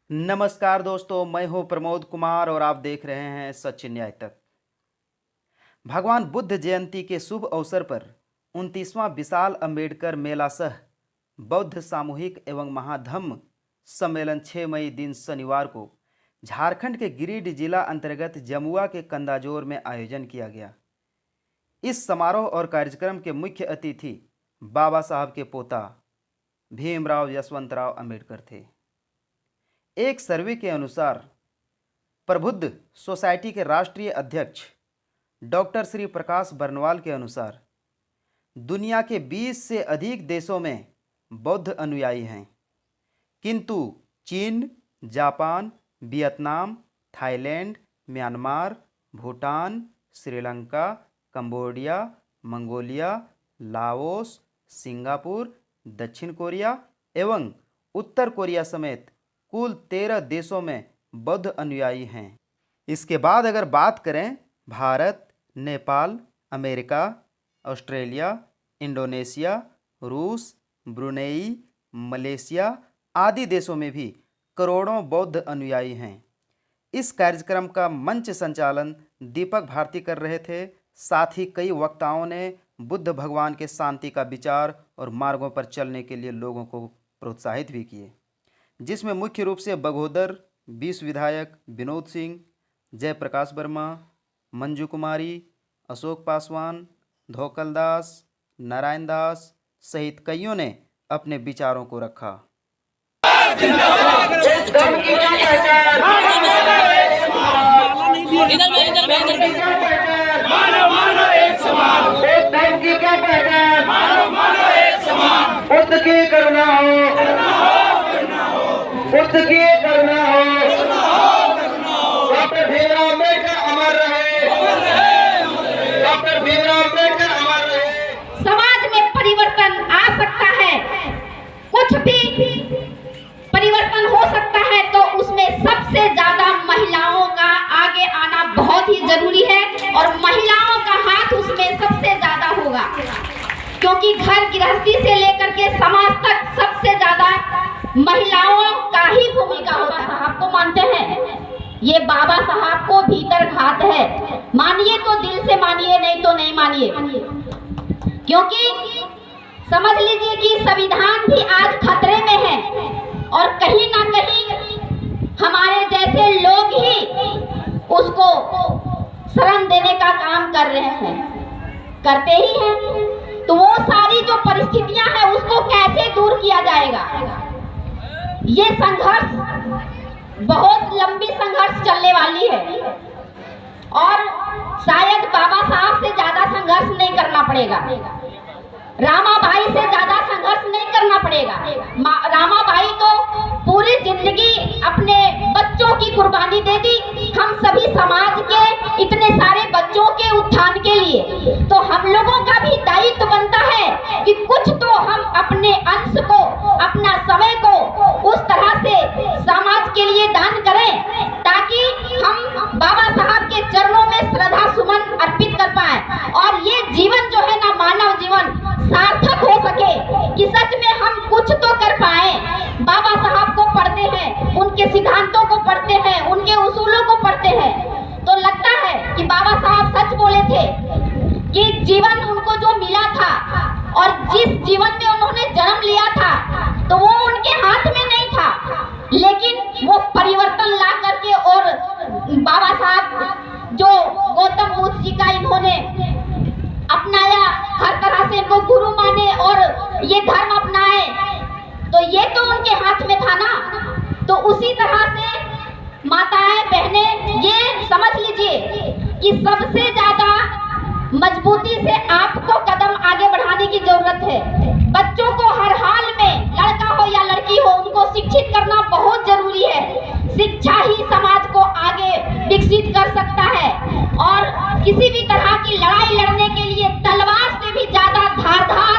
नमस्कार दोस्तों, मैं हूं प्रमोद कुमार और आप देख रहे हैं सच न्याय तक। भगवान बुद्ध जयंती के शुभ अवसर पर 29वां विशाल अंबेडकर मेला सह बौद्ध सामूहिक एवं महाधम्म सम्मेलन 6 मई दिन शनिवार को झारखंड के गिरिडीह जिला अंतर्गत जमुआ के कंदाजोर में आयोजन किया गया। इस समारोह और कार्यक्रम के मुख्य अतिथि बाबा साहब के पोता भीमराव यशवंतराव अंबेडकर थे। एक सर्वे के अनुसार प्रबुद्ध सोसाइटी के राष्ट्रीय अध्यक्ष डॉक्टर श्री प्रकाश बर्नवाल के अनुसार दुनिया के 20 से अधिक देशों में बौद्ध अनुयायी हैं, किंतु चीन, Japan, Vietnam, Thailand, Myanmar, Bhutan, Sri Lanka, Cambodia, Mongolia, Laos, Singapore, दक्षिण कोरिया एवं उत्तर कोरिया समेत कुल 13 देशों में बौद्ध अनुयायी हैं। इसके बाद अगर बात करें Bharat, Nepal, America, Australia, Indonesia, रूस, ब्रुनेई, मलेशिया आदि देशों में भी करोड़ों बौद्ध अनुयायी हैं। इस कार्यक्रम का मंच संचालन दीपक भारती कर रहे थे। साथ ही कई वक्ताओं ने बुद्ध भगवान के शांति का विचार और मार्गों पर चलने के लिए लोगों को प्रोत्साहित भी किए, जिसमें मुख्य रूप से बघोदर 20 विधायक विनोद सिंह, जयप्रकाश वर्मा, मंजू कुमारी, अशोक पासवान, धोकल दास, नारायण दास सहित कईयों ने अपने विचारों को रखा। बुद्ध की करुणा हो, डॉक्टर भीमराव अम्बेडकर अमर रहे, डॉक्टर भीमराव अम्बेडकर अमर रहे। समाज में परिवर्तन आ सकता है, कुछ भी परिवर्तन हो सकता है, तो उसमें सबसे ज्यादा महिलाओं का आगे आना बहुत ही जरूरी है और महिलाओं का हाथ उसमें सबसे ज्यादा होगा, क्योंकि घर गृहस्थी से लेकर के समाज तक सबसे ज्यादा महिलाओं का ही भूमिका होता है। आपको मानते हैं ये बाबा साहब को भीतर घात है, मानिए तो दिल से मानिए, नहीं तो नहीं मानिए, क्योंकि समझ लीजिए कि संविधान भी आज खतरे में है और कहीं ना कहीं हमारे जैसे लोग ही उसको शरण देने का काम कर रहे हैं, करते ही हैं। तो वो सारी जो परिस्थितियां हैं उसको कैसे दूर किया जाएगा? ये संघर्ष बहुत लंबी संघर्ष चलने वाली है और शायद बाबा साहब से ज्यादा संघर्ष नहीं करना पड़ेगा, रामाबाई से ज्यादा संघर्ष नहीं करना पड़ेगा। रामाबाई तो पूरी जिंदगी अपने बच्चों की कुर्बानी दे दी, हम सभी समाज के इतने सारे बच्चों के उत्थान के लिए। तो हम लोगों का भी दायित्व बनता है कि कुछ तो हम अपने अंश को, अपना समय को उस तरह से समाज के लिए दान करें, ताकि हम बाबा साहब के चरणों में श्रद्धा सुमन अर्पित कर पाए और ये जीवन जो है ना, मानव जीवन सार्थक हो सके, कि सच में हम कुछ तो कर पाए। बाबा साहब को पढ़ते हैं, उनके सिद्धांतों को पढ़ते हैं, उनके उसूलों को पढ़ते हैं, तो लगता है कि बाबा साहब सच बोले थे कि जीवन उनको जो मिला था और जिस जीवन में उन्होंने जन्म लिया था तो वो उनके हाथ में नहीं था, लेकिन वो परिवर्तन ला करके और बाबा साहब जो गौतम बुद्ध जी का इन्होंने अपनाया, हर तरह से इनको गुरु माने और ये धर्म अपनाए, तो ये तो उनके हाथ में था ना। तो उसी तरह से माताएं, बहनें, ये समझ लीजिए कि सबसे ज्यादा मजबूती से आपको कदम आगे बढ़ाने की जरूरत है। बच्चों को हर हाल में, लड़का हो या लड़की हो, उनको शिक्षित करना बहुत जरूरी है। शिक्षा ही समाज को आगे विकसित कर सकता है और किसी भी तरह की लड़ाई लड़ने के लिए तलवार से भी ज्यादा धारदार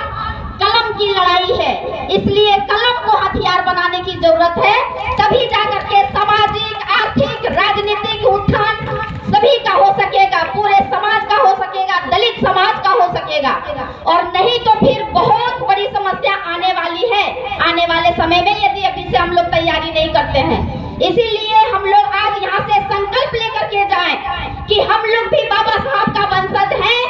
कलम की लड़ाई है, इसलिए कलम को हथियार बनाने की जरूरत है। तभी जाकर के सामाजिक, आर्थिक, राजनीतिक उत्थान सभी का हो सकेगा, पूरे समाज का हो सकेगा, दलित समाज का हो सकेगा, और नहीं तो फिर बहुत बड़ी समस्या आने वाली है। आने वाले समय में यदि अभी से हम लोग तैयारी नहीं करते हैं इसीलिए हम लोग आज यहाँ से संकल्प लेकर के जाएं कि हम लोग भी बाबा साहब का वंशज हैं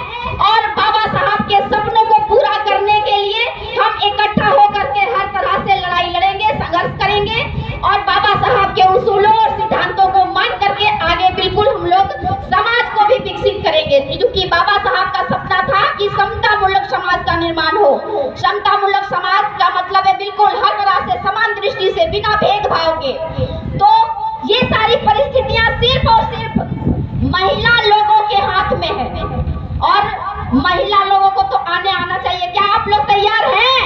और बाबा साहब के सपनों को पूरा करने के लिए हम इकट्ठा होकर के हर तरह से लड़ाई लड़ेंगे, संघर्ष करेंगे और बाबा साहब के उसूलों और सिद्धांतों को मान करके आगे बिल्कुल हम लोग समाज को भी विकसित करेंगे। क्योंकि बाबा साहब का सपना था कि समतामूलक समाज का निर्माण हो। समतामूलक समाज का मतलब है बिल्कुल हर तरह से समान दृष्टि से, बिना भेदभाव के। तो ये सारी परिस्थितियां सिर्फ और सिर्फ महिला लोगों के हाथ में है और महिला लोगों को तो आना चाहिए। क्या आप लोग तैयार हैं?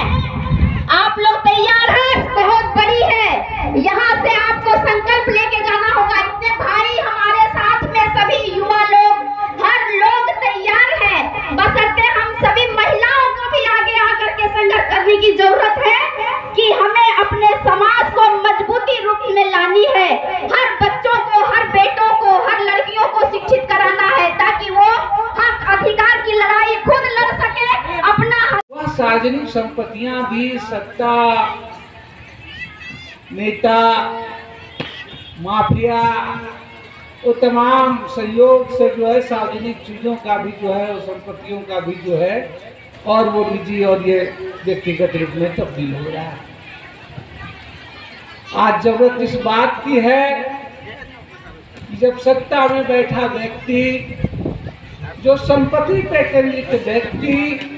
आप लोग तैयार हैं? बहुत बड़ी है, यहाँ से आपको संकल्प लेके जाना होगा। इतने भाई हमारे साथ में सभी युवा लोग, हर लोग तैयार हैं, बशर्ते हम सभी महिलाओं को भी आगे आकर के संघर्ष करने की जरूरत है कि हमें अपने समाज को मजबूती रूप में लानी है। हर बच्चों को, हर बेटों को, हर लड़कियों को शिक्षित कराना है ताकि वो हक अधिकार की लड़ाई खुद लड़ सके। अपना सार्वजनिक संपत्तियां भी सत्ता, नेता, माफिया, वो तमाम सहयोग से जो है सार्वजनिक चीजों का भी जो है, संपत्तियों का भी जो है, और वो निजी और ये व्यक्तिगत रूप में तब्दील हो रहा है। आज जरूरत इस बात की है कि जब सत्ता में बैठा व्यक्ति, जो संपत्ति पे केंद्रित व्यक्ति,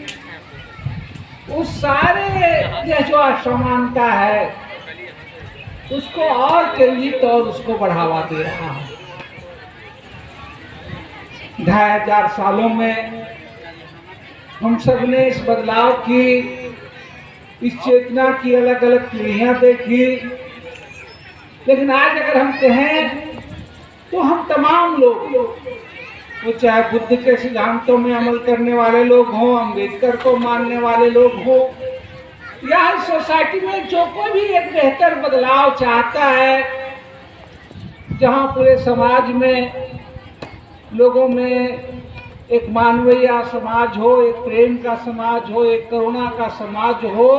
उस सारे ये जो असमानता है उसको और केंद्रित और उसको बढ़ावा दे रहा है। 2500 सालों में हम सब ने इस बदलाव की, इस चेतना की अलग अलग पीढ़ियां देखी, लेकिन आज अगर हम कहें तो हम तमाम लोग, वो चाहे बुद्ध के सिद्धांतों में अमल करने वाले लोग हों, अम्बेडकर को मानने वाले लोग हों, या इस सोसाइटी में जो कोई भी एक बेहतर बदलाव चाहता है, जहां पूरे समाज में लोगों में एक मानवीय समाज हो, एक प्रेम का समाज हो, एक करुणा का समाज हो,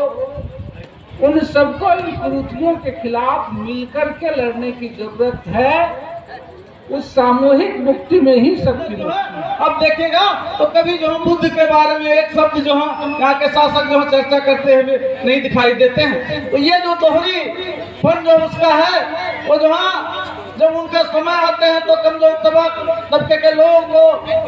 उन सबको इन कुरीतियों के खिलाफ मिलकर के लड़ने की जरूरत है। उस सामूहिक मुक्ति में ही सबकी मुक्ति है। अब देखिएगा तो कभी जो हम बुद्ध के बारे में एक शब्द जो है यहाँ के शासक जो है चर्चा करते हुए नहीं दिखाई देते हैं। तो ये जो दोहरी फन जो उसका है, वो जो है जब उनका समय आते हैं तो कमजोर तबके के लोग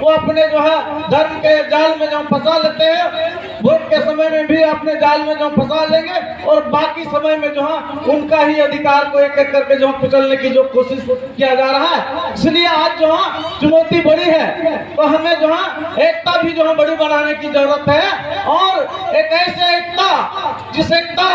वो अपने जो है धर्म के जाल में जो फंसा लेते हैं। वोट के समय में भी अपने जाल में जो फंसा लेंगे और बाकी समय में जो है उनका ही अधिकार को एक एक करके जो कुचलने की जो कोशिश किया जा रहा है। इसलिए आज जो है चुनौती बड़ी है, तो हमें जो है एकता भी जो है बड़ी बनाने की जरूरत है और एक ऐसे एकता जिस एकता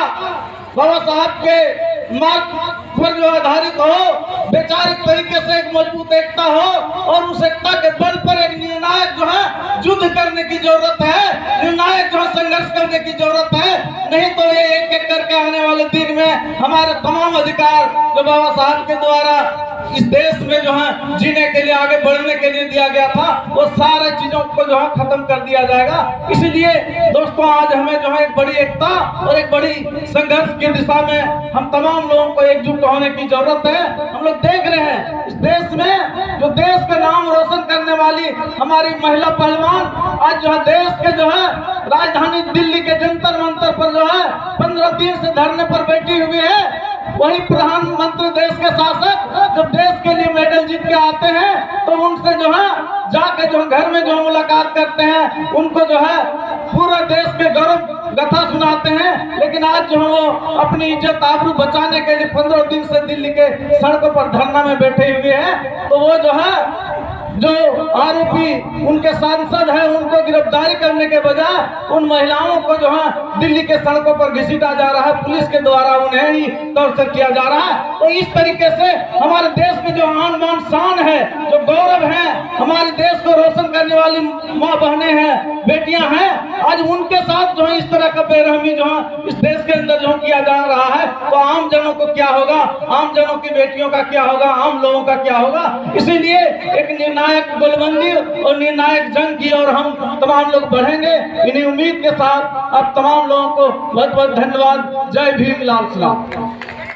बाबा साहब के मार्ग पर जो आधारित हो, वैचारिक तरीके से एक मजबूत एकता हो और उस एकता के बल पर एक निर्णायक जो है युद्ध करने की जरूरत है, निर्णायक जो है संघर्ष करने की जरूरत है। नहीं तो ये एक एक करके आने वाले दिन में हमारे तमाम अधिकार जो बाबा साहब के द्वारा इस देश में जो है जीने के लिए, आगे बढ़ने के लिए दिया गया था, वो सारे चीजों को जो है खत्म कर दिया जाएगा। इसलिए दोस्तों आज हमें जो है एक बड़ी एकता और एक बड़ी संघर्ष की दिशा में हम तमाम लोगों को एकजुट होने की जरूरत है। हम लोग देख रहे हैं इस देश में जो देश का नाम रोशन करने वाली हमारी महिला पहलवान आज जो है देश के जो है राजधानी दिल्ली के जंतर मंतर पर जो है 15 दिन से धरने पर बैठी हुई है। वही प्रधानमंत्री देश के शासक जब देश के लिए मेडल जीत के आते हैं तो उनसे जो है जाके जो घर में जो मुलाकात करते हैं, उनको जो है पूरा देश के गौरव गाथा सुनाते हैं। लेकिन आज जो है वो अपनी इज्जत आबरू बचाने के लिए 15 दिन से दिल्ली के सड़कों पर धरना में बैठे हुए हैं। तो वो जो है जो आरोपी उनके सांसद हैं उनको गिरफ्तारी करने के बजाय उन महिलाओं को जो है दिल्ली के सड़कों पर घसीटा जा रहा है, पुलिस के द्वारा उन्हें ही टॉर्चर किया जा रहा है। तो इस तरीके से हमारे देश में जो आन बान शान है, जो गौरव है, हमारे देश को रोशन करने वाली माँ बहनें हैं, बेटियां हैं, आज उनके साथ जो है इस तरह का बेरहमी जो है इस देश के अंदर जो किया जा रहा है, तो आम जनों को क्या होगा, आम जनों की बेटियों का क्या होगा, आम लोगों का क्या होगा। इसीलिए एक निर्णायक गोलबंदी और निर्णायक जंग की और हम तमाम लोग बढ़ेंगे। इन्हीं उम्मीद के साथ आप तमाम लोगों को बहुत बहुत धन्यवाद। जय भीम, लाल सलाम।